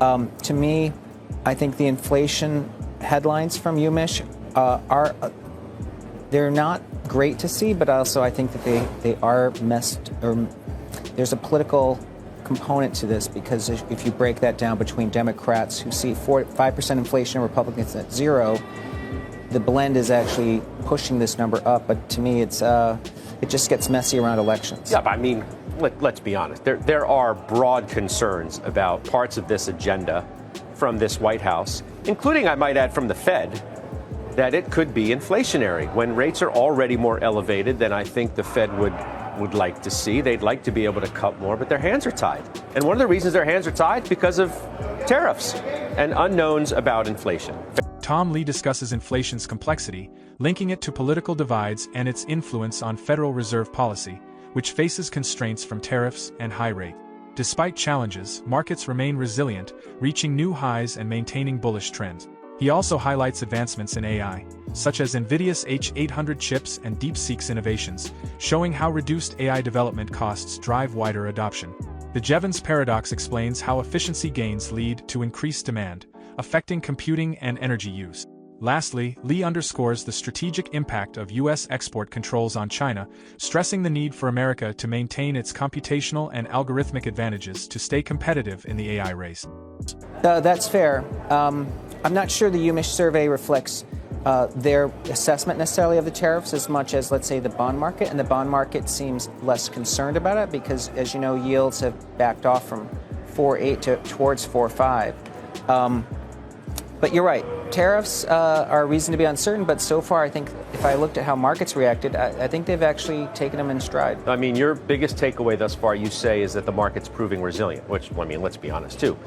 To me, I think the inflation headlines from UMich they're not great to see, but also I think that they are messed, or there's a political component to this, because if you break that down between Democrats who see 5% inflation and Republicans at zero, the blend is actually pushing this number up. But to me, it just gets messy around elections. Yeah, but I mean, let's be honest. There are broad concerns about parts of this agenda from this White House, including, I might add, from the Fed, that it could be inflationary when rates are already more elevated than I think the Fed would like to see. They'd like to be able to cut more, but their hands are tied. And one of the reasons their hands are tied is because of tariffs and unknowns about inflation. Tom Lee discusses inflation's complexity, linking it to political divides and its influence on Federal Reserve policy, which faces constraints from tariffs and high rate. Despite challenges, markets remain resilient, reaching new highs and maintaining bullish trends. He also highlights advancements in AI, such as Nvidia's H800 chips and DeepSeek's innovations, showing how reduced AI development costs drive wider adoption. The Jevons paradox explains how efficiency gains lead to increased demand, affecting computing and energy use. Lastly, Lee underscores the strategic impact of U.S. export controls on China, stressing the need for America to maintain its computational and algorithmic advantages to stay competitive in the AI race. That's fair. I'm not sure the UMich survey reflects their assessment necessarily of the tariffs as much as, let's say, the bond market. And the bond market seems less concerned about it because, as you know, yields have backed off from 4.8 towards 4.5. But you're right. Tariffs are a reason to be uncertain. But so far, I think if I looked at how markets reacted, I think they've actually taken them in stride. I mean, your biggest takeaway thus far, you say, is that the market's proving resilient, which, I mean, let's be honest, too.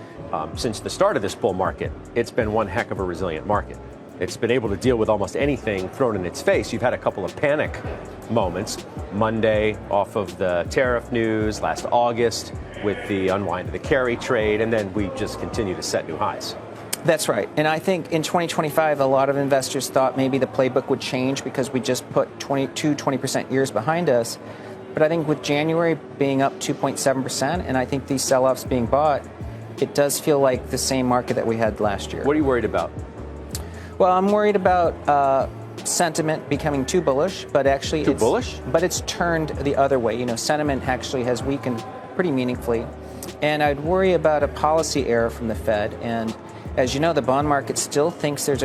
Since the start of this bull market, it's been one heck of a resilient market. It's been able to deal with almost anything thrown in its face. You've had a couple of panic moments. Monday, off of the tariff news, last August, with the unwind of the carry trade, and then we just continue to set new highs. That's right. And I think in 2025, a lot of investors thought maybe the playbook would change because we just put 20% years behind us. But I think with January being up 2.7%, and I think these sell-offs being bought, it does feel like the same market that we had last year. What are you worried about? Well, I'm worried about sentiment becoming too bullish, but actually But it's turned the other way. You know, sentiment actually has weakened pretty meaningfully. And I'd worry about a policy error from the Fed. And as you know, the bond market still thinks there's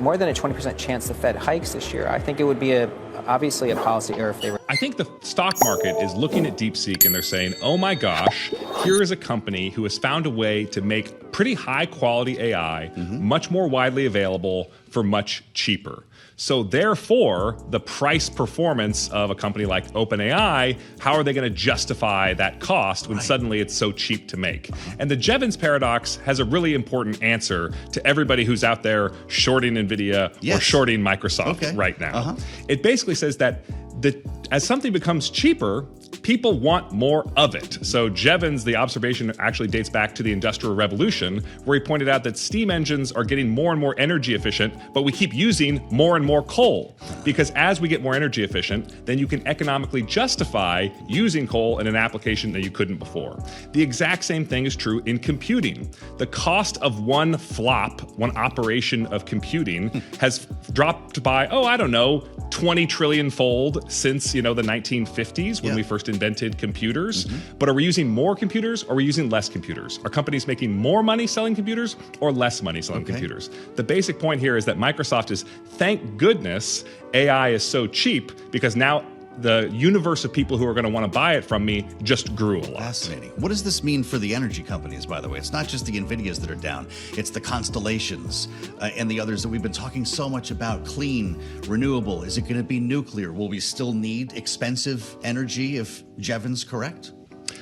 more than a 20% chance the Fed hikes this year. I think it would be obviously a policy error if they were. I think the stock market is looking at DeepSeek and they're saying, oh my gosh, here is a company who has found a way to make pretty high quality AI much more widely available for much cheaper. So therefore, the price performance of a company like OpenAI, how are they going to justify that cost when suddenly it's so cheap to make? And the Jevons paradox has a really important answer to everybody who's out there shorting Nvidia or shorting Microsoft right now. It basically says that as something becomes cheaper, people want more of it. So Jevons, the observation actually dates back to the Industrial Revolution, where he pointed out that steam engines are getting more and more energy efficient, but we keep using more and more coal. Because as we get more energy efficient, then you can economically justify using coal in an application that you couldn't before. The exact same thing is true in computing. The cost of one operation of computing has dropped by, 20 trillion fold since, the 1950s when we first invented computers. But are we using more computers or are we using less computers? Are companies making more money selling computers or less money selling computers? The basic point here is that Microsoft is, thank goodness AI is so cheap, because now the universe of people who are going to want to buy it from me just grew a lot. Fascinating. What does this mean for the energy companies, by the way? It's not just the Nvidias that are down. It's the Constellations and the others that we've been talking so much about. Clean, renewable. Is it going to be nuclear? Will we still need expensive energy if Jevons correct?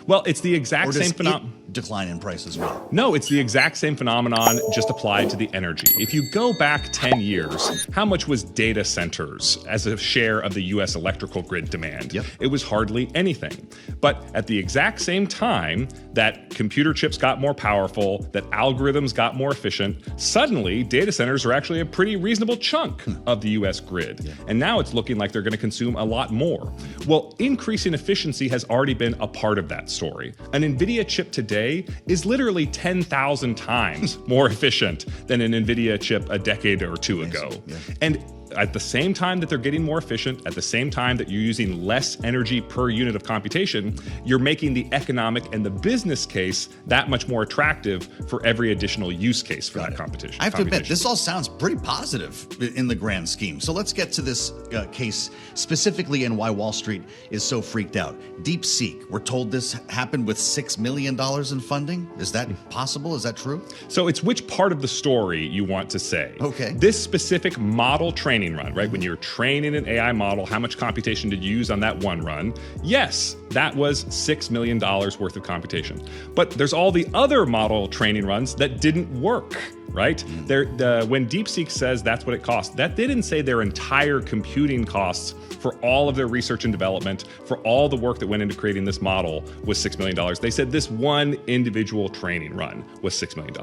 Well, it's the exact same phenomenon. Decline in price as well? No, it's the exact same phenomenon, just applied to the energy. If you go back 10 years, how much was data centers as a share of the U.S. electrical grid demand? It was hardly anything. But at the exact same time, that computer chips got more powerful, that algorithms got more efficient, suddenly data centers are actually a pretty reasonable chunk of the US grid. Yeah. And now it's looking like they're going to consume a lot more. Well, increasing efficiency has already been a part of that story. An Nvidia chip today is literally 10,000 times more efficient than an Nvidia chip a decade or two ago. Yeah. And at the same time that they're getting more efficient, at the same time that you're using less energy per unit of computation, you're making the economic and the business case that much more attractive for every additional use case for that competition. I have to admit, this all sounds pretty positive in the grand scheme. So let's get to this case specifically and why Wall Street is so freaked out. DeepSeek, we're told this happened with $6 million in funding. Is that possible? Is that true? So it's which part of the story you want to say. Okay. This specific model training run, right? When you're training an AI model, how much computation did you use on that one run? Yes, that was $6 million worth of computation. But there's all the other model training runs that didn't work, right? When DeepSeek says that's what it cost, that didn't say their entire computing costs for all of their research and development, for all the work that went into creating this model was $6 million. They said this one individual training run was $6 million.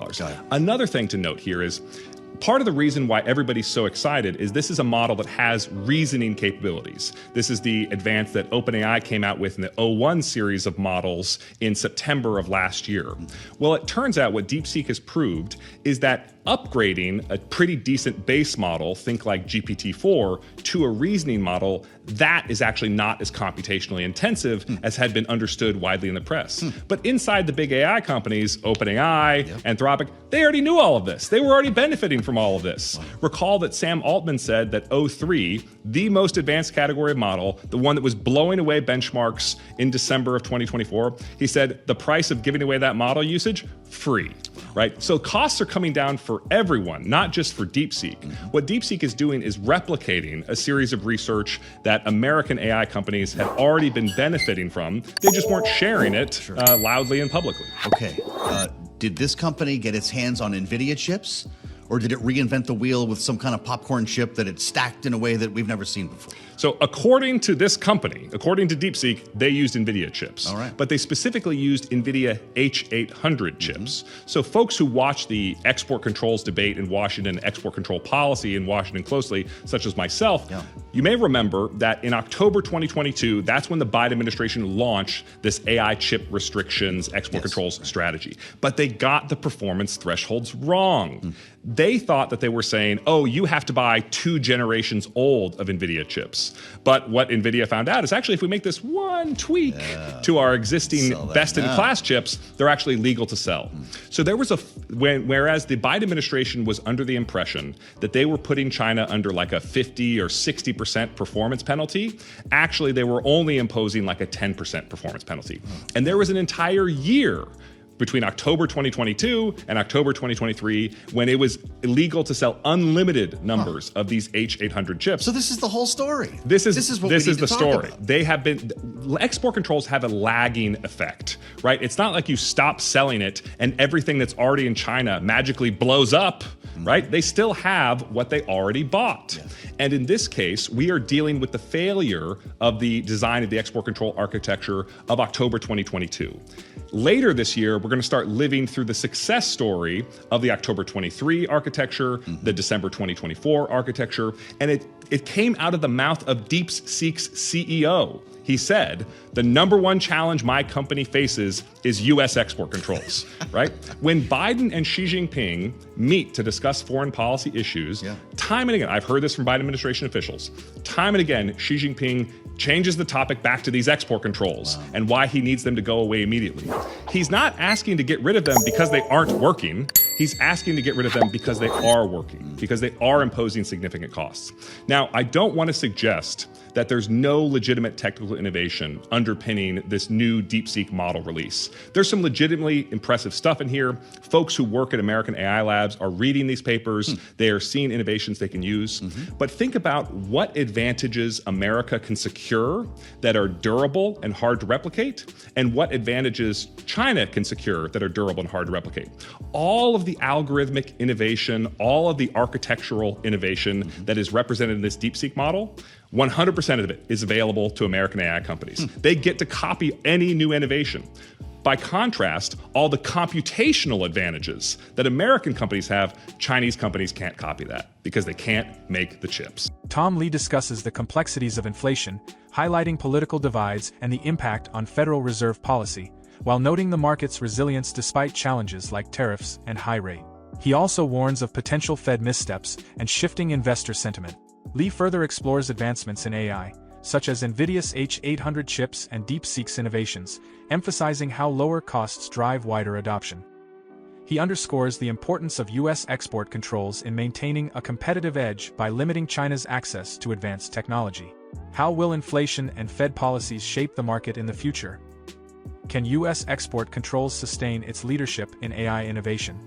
Another thing to note here is, part of the reason why everybody's so excited is this is a model that has reasoning capabilities. This is the advance that OpenAI came out with in the O1 series of models in September of last year. Well, it turns out what DeepSeek has proved is that upgrading a pretty decent base model, think like GPT-4, to a reasoning model, that is actually not as computationally intensive as had been understood widely in the press. But inside the big AI companies, OpenAI, Anthropic, they already knew all of this. They were already benefiting from all of this. Recall that Sam Altman said that O3, the most advanced category of model, the one that was blowing away benchmarks in December of 2024, he said the price of giving away that model usage, free. Right? So costs are coming down for everyone, not just for DeepSeek. What DeepSeek is doing is replicating a series of research that American AI companies had already been benefiting from. They just weren't sharing it loudly and publicly. Okay. Did this company get its hands on Nvidia chips? Or did it reinvent the wheel with some kind of popcorn chip that it stacked in a way that we've never seen before? So according to this company, according to DeepSeek, they used NVIDIA chips. All right. But they specifically used NVIDIA H800 chips. So folks who watch the export controls debate in Washington, export control policy in Washington closely, such as myself, you may remember that in October 2022, that's when the Biden administration launched this AI chip restrictions, export controls strategy. But they got the performance thresholds wrong. They thought that they were saying, oh, you have to buy 2 generations old of NVIDIA chips. But what NVIDIA found out is actually if we make this one tweak to our existing best-in-class chips, they're actually legal to sell. So there was whereas the Biden administration was under the impression that they were putting China under like a 50 or 60% performance penalty, actually they were only imposing like a 10% performance penalty. And there was an entire year between October 2022 and October 2023, when it was illegal to sell unlimited numbers of these H800 chips. So this is the whole story. This is what we need to talk story. about. They have been, export controls have a lagging effect, right? It's not like you stop selling it and everything that's already in China magically blows up, right? They still have what they already bought. And in this case, we are dealing with the failure of the design of the export control architecture of October 2022. Later this year, we're going to start living through the success story of the October 23 architecture, the December 2024 architecture, and it came out of the mouth of DeepSeek's CEO. He said, the #1 challenge my company faces is U.S. export controls, right? When Biden and Xi Jinping meet to discuss foreign policy issues, time and again, I've heard this from Biden administration officials, time and again, Xi Jinping changes the topic back to these export controls and why he needs them to go away immediately. He's not asking to get rid of them because they aren't working. He's asking to get rid of them because they are working, because they are imposing significant costs. Now, I don't want to suggest that there's no legitimate technical innovation underpinning this new DeepSeek model release. There's some legitimately impressive stuff in here. Folks who work at American AI labs are reading these papers. They are seeing innovations they can use. But think about what advantages America can secure that are durable and hard to replicate, and what advantages China can secure that are durable and hard to replicate. All of the algorithmic innovation, all of the architectural innovation that is represented in this DeepSeek model, 100% of it is available to American AI companies. They get to copy any new innovation. By contrast, all the computational advantages that American companies have, Chinese companies can't copy that because they can't make the chips. Tom Lee discusses the complexities of inflation, highlighting political divides and the impact on Federal Reserve policy, while noting the market's resilience despite challenges like tariffs and high rate. He also warns of potential Fed missteps and shifting investor sentiment. Lee further explores advancements in AI, such as Nvidia's H800 chips and DeepSeek's innovations, emphasizing how lower costs drive wider adoption. He underscores the importance of U.S. export controls in maintaining a competitive edge by limiting China's access to advanced technology. How will inflation and Fed policies shape the market in the future? Can U.S. export controls sustain its leadership in AI innovation?